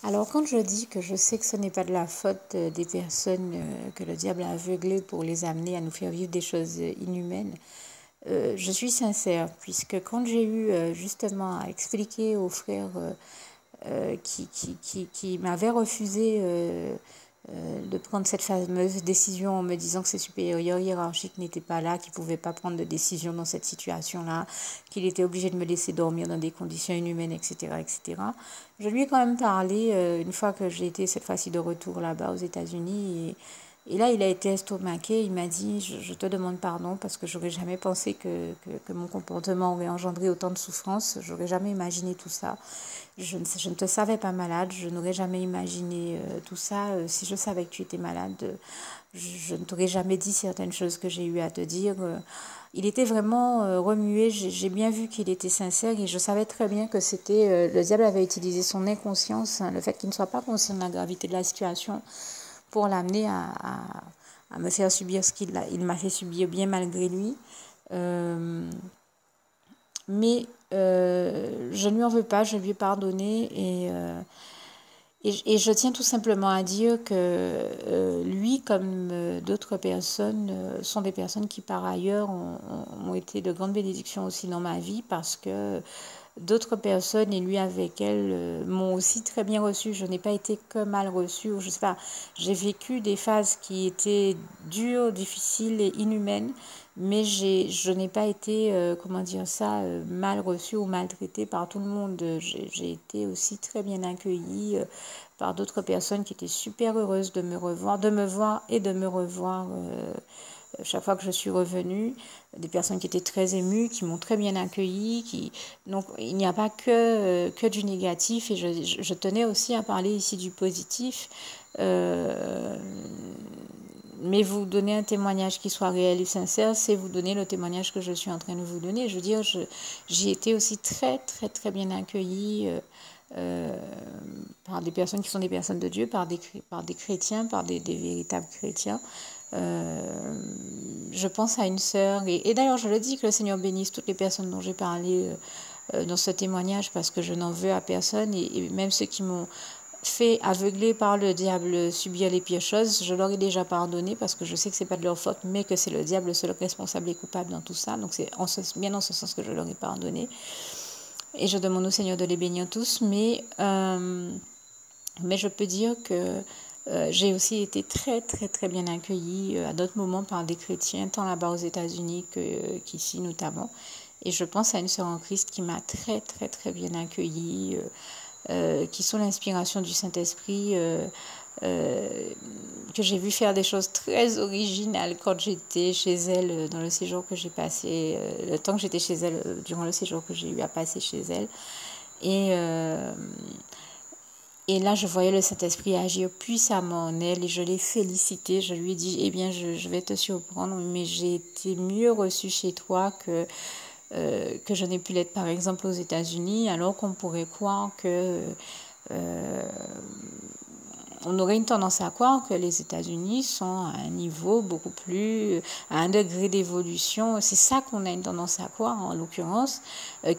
Alors, quand je dis que je sais que ce n'est pas de la faute des personnes que le diable a aveuglées pour les amener à nous faire vivre des choses inhumaines, je suis sincère, puisque quand j'ai eu justement à expliquer aux frères qui m'avaient refusé de prendre cette fameuse décision en me disant que ses supérieurs hiérarchiques n'étaient pas là, qu'ils ne pouvaient pas prendre de décision dans cette situation-là, qu'il était obligé de me laisser dormir dans des conditions inhumaines, etc., etc. Je lui ai quand même parlé une fois que j'ai été cette fois-ci de retour là-bas aux États-Unis et là, il a été estomaqué. Il m'a dit, je te demande pardon parce que j'aurais jamais pensé que mon comportement aurait engendré autant de souffrance. J'aurais jamais imaginé tout ça. Je ne te savais pas malade. Je n'aurais jamais imaginé tout ça. Si je savais que tu étais malade, je ne t'aurais jamais dit certaines choses que j'ai eu à te dire. Il était vraiment remué. J'ai bien vu qu'il était sincère et je savais très bien que c'était le diable avait utilisé son inconscience, hein, le fait qu'il ne soit pas conscient de la gravité de la situation pour l'amener à me faire subir ce il m'a fait subir bien malgré lui. Euh, mais je ne lui en veux pas, je lui ai pardonné et je tiens tout simplement à dire que lui, comme d'autres personnes, sont des personnes qui par ailleurs ont été de grandes bénédictions aussi dans ma vie parce que d'autres personnes, et lui avec elles, m'ont aussi très bien reçu. Je n'ai pas été que mal reçue. Je sais pas, j'ai vécu des phases qui étaient dures, difficiles et inhumaines, mais je n'ai pas été, comment dire ça, mal reçue ou maltraitée par tout le monde. J'ai été aussi très bien accueillie par d'autres personnes qui étaient super heureuses de me voir et de me revoir. Chaque fois que je suis revenue, des personnes qui étaient très émues, qui m'ont très bien accueillie. Donc, il n'y a pas que du négatif et je tenais aussi à parler ici du positif. Euh, mais vous donner un témoignage qui soit réel et sincère, c'est vous donner le témoignage que je suis en train de vous donner. Je veux dire, j'ai été aussi très, très, très bien accueillie euh, par des personnes qui sont des personnes de Dieu, par des chrétiens, par des véritables chrétiens. Je pense à une sœur, et d'ailleurs je le dis que le Seigneur bénisse toutes les personnes dont j'ai parlé dans ce témoignage parce que je n'en veux à personne et même ceux qui m'ont fait aveugler par le diable subir les pires choses, je leur ai déjà pardonné parce que je sais que c'est pas de leur faute mais que c'est le diable le seul responsable et coupable dans tout ça, donc c'est bien dans ce sens que je leur ai pardonné et je demande au Seigneur de les bénir tous, mais je peux dire que j'ai aussi été très très très bien accueillie à d'autres moments par des chrétiens, tant là-bas aux États-Unis qu'ici notamment. Et je pense à une sœur en Christ qui m'a très très très bien accueillie, qui sont l'inspiration du Saint-Esprit, que j'ai vu faire des choses très originales quand j'étais chez elle dans le séjour que j'ai passé, le temps que j'étais chez elle, durant le séjour que j'ai eu à passer chez elle. Et et là, je voyais le Saint-Esprit agir puissamment en elle et je l'ai félicité. Je lui ai dit, eh bien, je vais te surprendre, mais j'ai été mieux reçue chez toi que je n'ai pu l'être, par exemple, aux États-Unis, alors qu'on pourrait croire que euh, on aurait une tendance à croire que les États-Unis sont à un niveau beaucoup plus, à un degré d'évolution. C'est ça qu'on a une tendance à croire, en l'occurrence,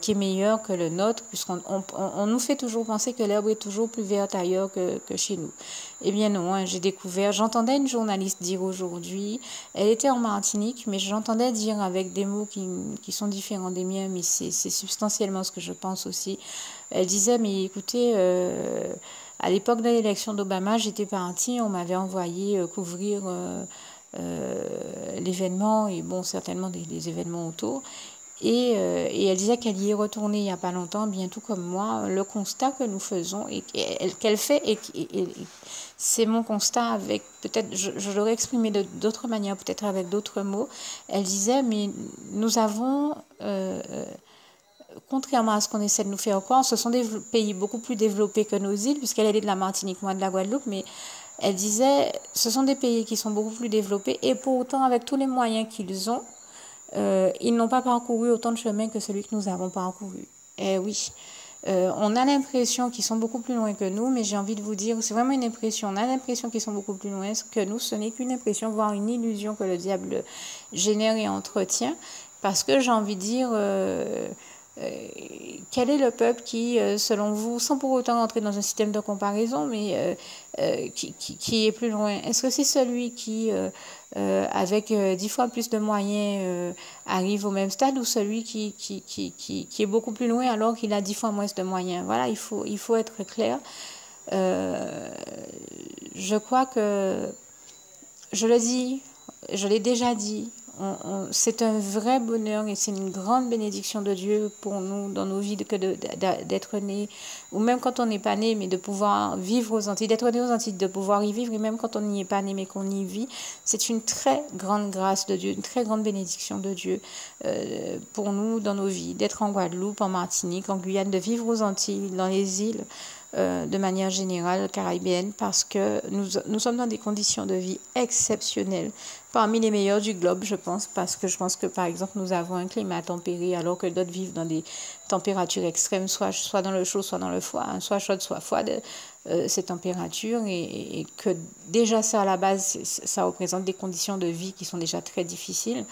qui est meilleur que le nôtre, puisqu'on nous fait toujours penser que l'herbe est toujours plus verte ailleurs que chez nous. Eh bien non, hein, j'entendais une journaliste dire aujourd'hui, elle était en Martinique, mais j'entendais dire avec des mots qui sont différents des miens, mais c'est substantiellement ce que je pense aussi. Elle disait, mais écoutez, à l'époque de l'élection d'Obama, j'étais partie, on m'avait envoyé couvrir l'événement et bon, certainement des événements autour. Et elle disait qu'elle y est retournée il n'y a pas longtemps, bien tout comme moi. Le constat que nous faisons et qu'elle fait, et c'est mon constat avec, peut-être, je l'aurais exprimé d'autres manières, peut-être avec d'autres mots. Elle disait, mais nous avons contrairement à ce qu'on essaie de nous faire croire, ce sont des pays beaucoup plus développés que nos îles, puisqu'elle est de la Martinique, moi de la Guadeloupe, mais elle disait, ce sont des pays qui sont beaucoup plus développés, et pourtant, avec tous les moyens qu'ils ont, ils n'ont pas parcouru autant de chemin que celui que nous avons parcouru. Eh oui, on a l'impression qu'ils sont beaucoup plus loin que nous, mais j'ai envie de vous dire, c'est vraiment une impression. On a l'impression qu'ils sont beaucoup plus loin que nous. Ce n'est qu'une impression, voire une illusion que le diable génère et entretient. Parce que j'ai envie de dire, quel est le peuple qui, selon vous, sans pour autant entrer dans un système de comparaison, mais qui est plus loin? Est-ce que c'est celui qui, avec 10 fois plus de moyens, arrive au même stade, ou celui qui est beaucoup plus loin alors qu'il a 10 fois moins de moyens? Voilà, il faut être clair. Je crois que, je le dis, je l'ai déjà dit, c'est un vrai bonheur et c'est une grande bénédiction de Dieu pour nous dans nos vies d'être nés, ou même quand on n'est pas né, mais de pouvoir vivre aux Antilles, d'être né aux Antilles, de pouvoir y vivre, et même quand on n'y est pas né, mais qu'on y vit. C'est une très grande grâce de Dieu, une très grande bénédiction de Dieu pour nous dans nos vies, d'être en Guadeloupe, en Martinique, en Guyane, de vivre aux Antilles, dans les îles. De manière générale caribéenne, parce que nous sommes dans des conditions de vie exceptionnelles, parmi les meilleures du globe, je pense, parce que je pense que, par exemple, nous avons un climat tempéré, alors que d'autres vivent dans des températures extrêmes, soit dans le chaud, soit dans le froid, hein, soit chaude, soit froide, ces températures, et que déjà ça, à la base, ça représente des conditions de vie qui sont déjà très difficiles.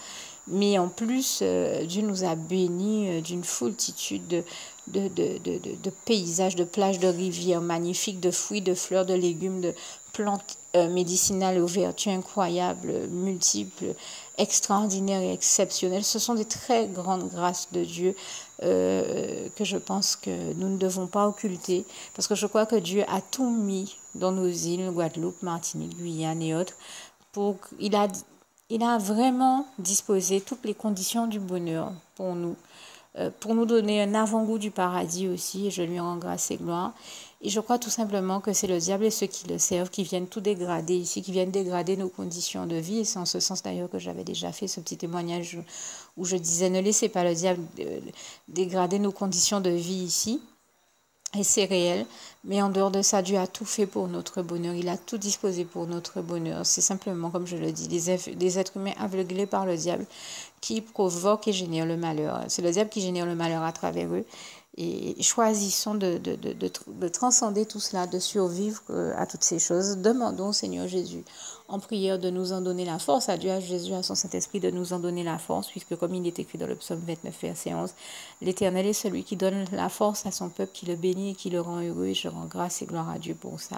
Mais en plus, Dieu nous a bénis d'une foultitude de paysages, de plages, de rivières magnifiques, de fruits, de fleurs, de légumes, de plantes médicinales aux vertus incroyables, multiples, extraordinaires et exceptionnelles. Ce sont des très grandes grâces de Dieu que je pense que nous ne devons pas occulter, parce que je crois que Dieu a tout mis dans nos îles, Guadeloupe, Martinique, Guyane et autres, il a vraiment disposé toutes les conditions du bonheur pour nous donner un avant-goût du paradis aussi, et je lui rends grâce et gloire. Et je crois tout simplement que c'est le diable et ceux qui le servent qui viennent tout dégrader ici, qui viennent dégrader nos conditions de vie. Et c'est en ce sens d'ailleurs que j'avais déjà fait ce petit témoignage où je disais: ne laissez pas le diable dégrader nos conditions de vie ici. Et c'est réel, mais en dehors de ça, Dieu a tout fait pour notre bonheur. Il a tout disposé pour notre bonheur. C'est simplement, comme je le dis, des êtres humains aveuglés par le diable qui provoquent et génèrent le malheur. C'est le diable qui génère le malheur à travers eux. Et choisissons de transcender tout cela, de survivre à toutes ces choses. Demandons au Seigneur Jésus en prière de nous en donner la force, à Dieu, à Jésus, à son Saint-Esprit de nous en donner la force, puisque comme il est écrit dans le psaume 29, verset 11, l'Éternel est celui qui donne la force à son peuple, qui le bénit et qui le rend heureux, et je rends grâce et gloire à Dieu pour ça.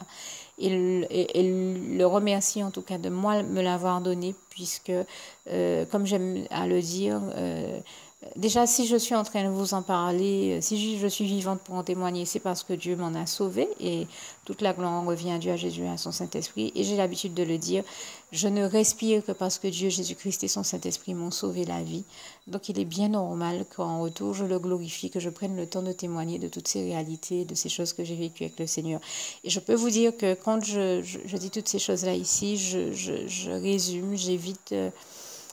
Et le remercie en tout cas de moi me l'avoir donné, puisque, comme j'aime à le dire, déjà, si je suis en train de vous en parler, si je suis vivante pour en témoigner, c'est parce que Dieu m'en a sauvé, et toute la gloire revient à Dieu, à Jésus, à son Saint-Esprit. Et j'ai l'habitude de le dire, je ne respire que parce que Dieu, Jésus-Christ et son Saint-Esprit m'ont sauvé la vie. Donc il est bien normal qu'en retour, je le glorifie, que je prenne le temps de témoigner de toutes ces réalités, de ces choses que j'ai vécues avec le Seigneur. Et je peux vous dire que quand je dis toutes ces choses-là ici, je résume, j'évite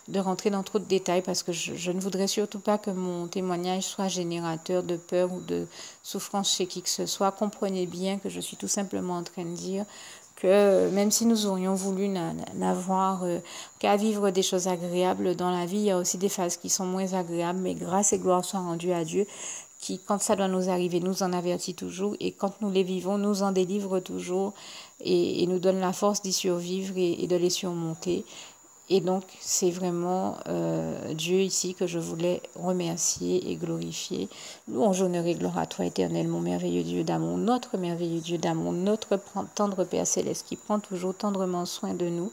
de rentrer dans trop de détails, parce que je ne voudrais surtout pas que mon témoignage soit générateur de peur ou de souffrance chez qui que ce soit. Comprenez bien que je suis tout simplement en train de dire que même si nous aurions voulu n'avoir qu'à vivre des choses agréables dans la vie, il y a aussi des phases qui sont moins agréables, mais grâce et gloire soient rendues à Dieu, qui, quand ça doit nous arriver, nous en avertit toujours, et quand nous les vivons, nous en délivre toujours, et nous donne la force d'y survivre et de les surmonter. Et donc, c'est vraiment Dieu ici que je voulais remercier et glorifier. Louange, honneur et gloire à toi, Éternel, mon merveilleux Dieu d'amour, notre merveilleux Dieu d'amour, notre tendre Père Céleste qui prend toujours tendrement soin de nous,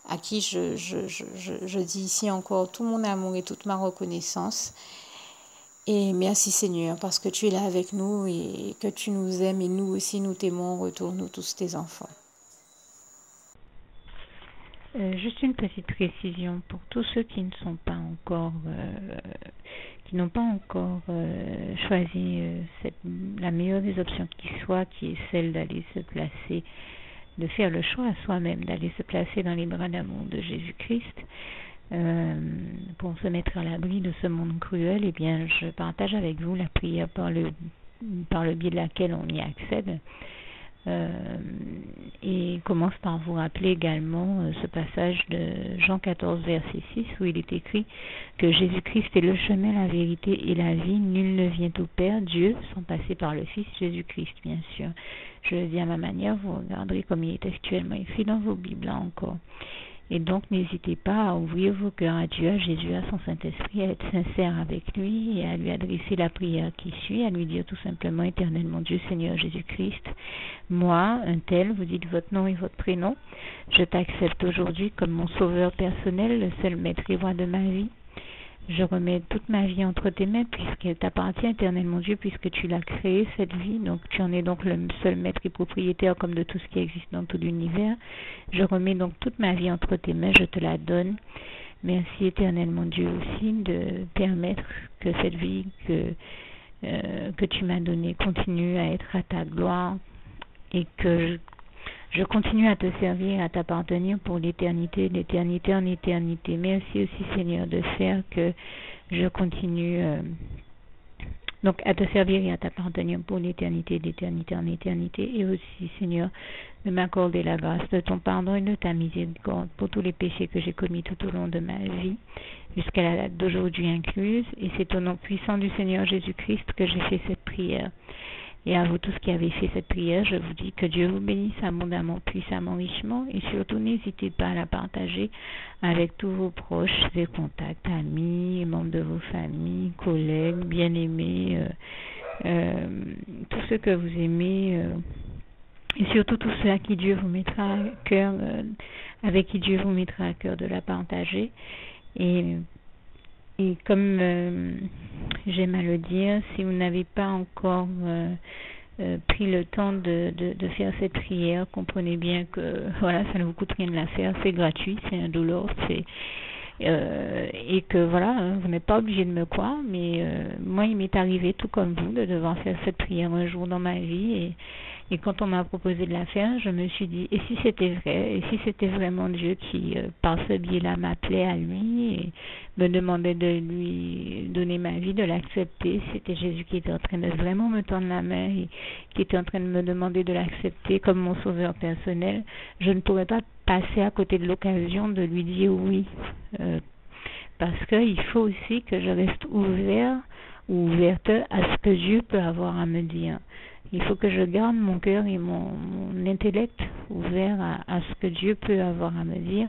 à qui je dis ici encore tout mon amour et toute ma reconnaissance. Et merci Seigneur, parce que tu es là avec nous et que tu nous aimes, et nous aussi nous t'aimons en retour, nous tous tes enfants. Juste une petite précision pour tous ceux qui ne sont pas encore, qui n'ont pas encore choisi la meilleure des options qui soit, qui est celle d'aller se placer, de faire le choix à soi-même, d'aller se placer dans les bras d'amour de Jésus-Christ, pour se mettre à l'abri de ce monde cruel. Eh bien, je partage avec vous la prière par le biais de laquelle on y accède. Et commence par vous rappeler également ce passage de Jean 14, verset 6, où il est écrit que Jésus-Christ est le chemin, la vérité et la vie. Nul ne vient au Père, Dieu, sans passer par le Fils Jésus-Christ, bien sûr. Je le dis à ma manière, vous regarderez comme il est actuellement écrit dans vos Bibles là encore. Et donc, n'hésitez pas à ouvrir vos cœurs à Dieu, à Jésus, à son Saint-Esprit, à être sincère avec lui et à lui adresser la prière qui suit, à lui dire tout simplement: Éternel mon Dieu, Seigneur Jésus-Christ, moi, un tel, vous dites votre nom et votre prénom, je t'accepte aujourd'hui comme mon sauveur personnel, le seul maître et roi de ma vie. Je remets toute ma vie entre tes mains puisqu'elle t'appartient, éternel mon Dieu, puisque tu l'as créée, cette vie. Donc tu en es donc le seul maître et propriétaire comme de tout ce qui existe dans tout l'univers. Je remets donc toute ma vie entre tes mains, je te la donne. Merci, éternel mon Dieu, aussi de permettre que cette vie que tu m'as donnée continue à être à ta gloire et que je continue à te servir, à t'appartenir pour l'éternité, d'éternité en éternité. Merci aussi, Seigneur, de faire que je continue donc à te servir et à t'appartenir pour l'éternité, d'éternité en éternité. Et aussi, Seigneur, de m'accorder la grâce de ton pardon et de ta miséricorde pour tous les péchés que j'ai commis tout au long de ma vie, jusqu'à la date d'aujourd'hui incluse. Et c'est au nom puissant du Seigneur Jésus-Christ que j'ai fait cette prière. Et à vous tous qui avez fait cette prière, je vous dis que Dieu vous bénisse abondamment, puissamment, richement. Et surtout, n'hésitez pas à la partager avec tous vos proches et contacts, amis, membres de vos familles, collègues, bien-aimés, tous ceux que vous aimez. Et surtout tous ceux à qui Dieu vous mettra à cœur, avec qui Dieu vous mettra à cœur de la partager. Et comme j'aime à le dire, si vous n'avez pas encore pris le temps de faire cette prière, comprenez bien que voilà, ça ne vous coûte rien de la faire, c'est gratuit, c'est indolore, et que voilà, vous n'êtes pas obligé de me croire, mais moi il m'est arrivé tout comme vous de devoir faire cette prière un jour dans ma vie, et quand on m'a proposé de la faire, je me suis dit, et si c'était vrai, et si c'était vraiment Dieu qui, par ce biais-là, m'appelait à lui et me demandait de lui donner ma vie, de l'accepter, c'était Jésus qui était en train de vraiment me tendre la main et qui était en train de me demander de l'accepter comme mon sauveur personnel, je ne pourrais pas passer à côté de l'occasion de lui dire oui, parce qu'il faut aussi que je reste ouvert ou ouverte à ce que Dieu peut avoir à me dire. Il faut que je garde mon cœur et mon intellect ouvert à ce que Dieu peut avoir à me dire.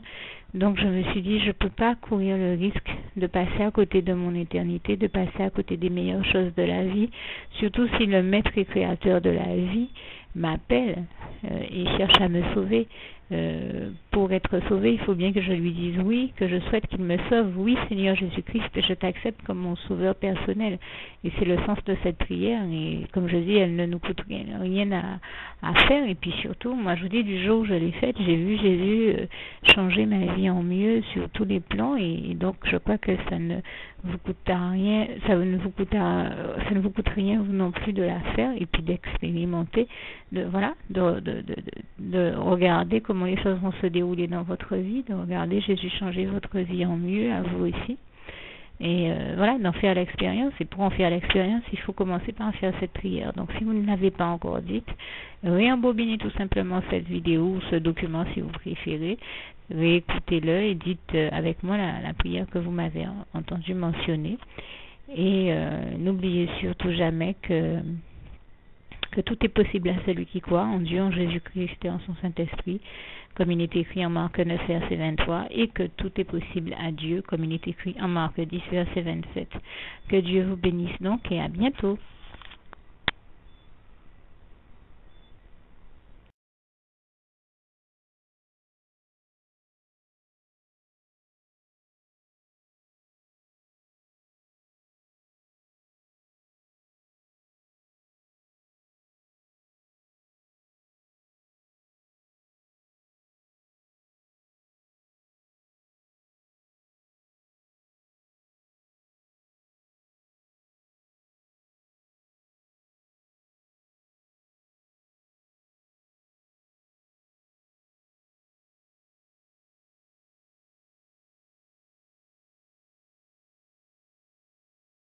Donc je me suis dit, je ne peux pas courir le risque de passer à côté de mon éternité, de passer à côté des meilleures choses de la vie, surtout si le maître et créateur de la vie m'appelle et cherche à me sauver. Pour être sauvé, il faut bien que je lui dise oui, que je souhaite qu'il me sauve. Oui, Seigneur Jésus-Christ, je t'accepte comme mon sauveur personnel. Et c'est le sens de cette prière. Et comme je dis, elle ne nous coûte rien à faire. Et puis surtout, moi je vous dis, du jour où je l'ai faite, j'ai vu Jésus changer ma vie en mieux sur tous les plans. Et donc je crois que ça ne vous coûte rien, ça ne vous coûte rien vous non plus de la faire et puis d'expérimenter, de regarder comment les choses vont se dérouler dans votre vie, de regarder Jésus changer votre vie en mieux, à vous aussi. Et voilà, d'en faire l'expérience. Et pour en faire l'expérience, il faut commencer par faire cette prière. Donc si vous ne l'avez pas encore dite, réembobinez tout simplement cette vidéo ou ce document si vous préférez, réécoutez-le et dites avec moi la prière que vous m'avez entendu mentionner. Et n'oubliez surtout jamais que tout est possible à celui qui croit en Dieu, en Jésus-Christ et en son Saint-Esprit, comme il est écrit en Marc 9, verset 23, et que tout est possible à Dieu, comme il est écrit en Marc 10, verset 27. Que Dieu vous bénisse donc et à bientôt.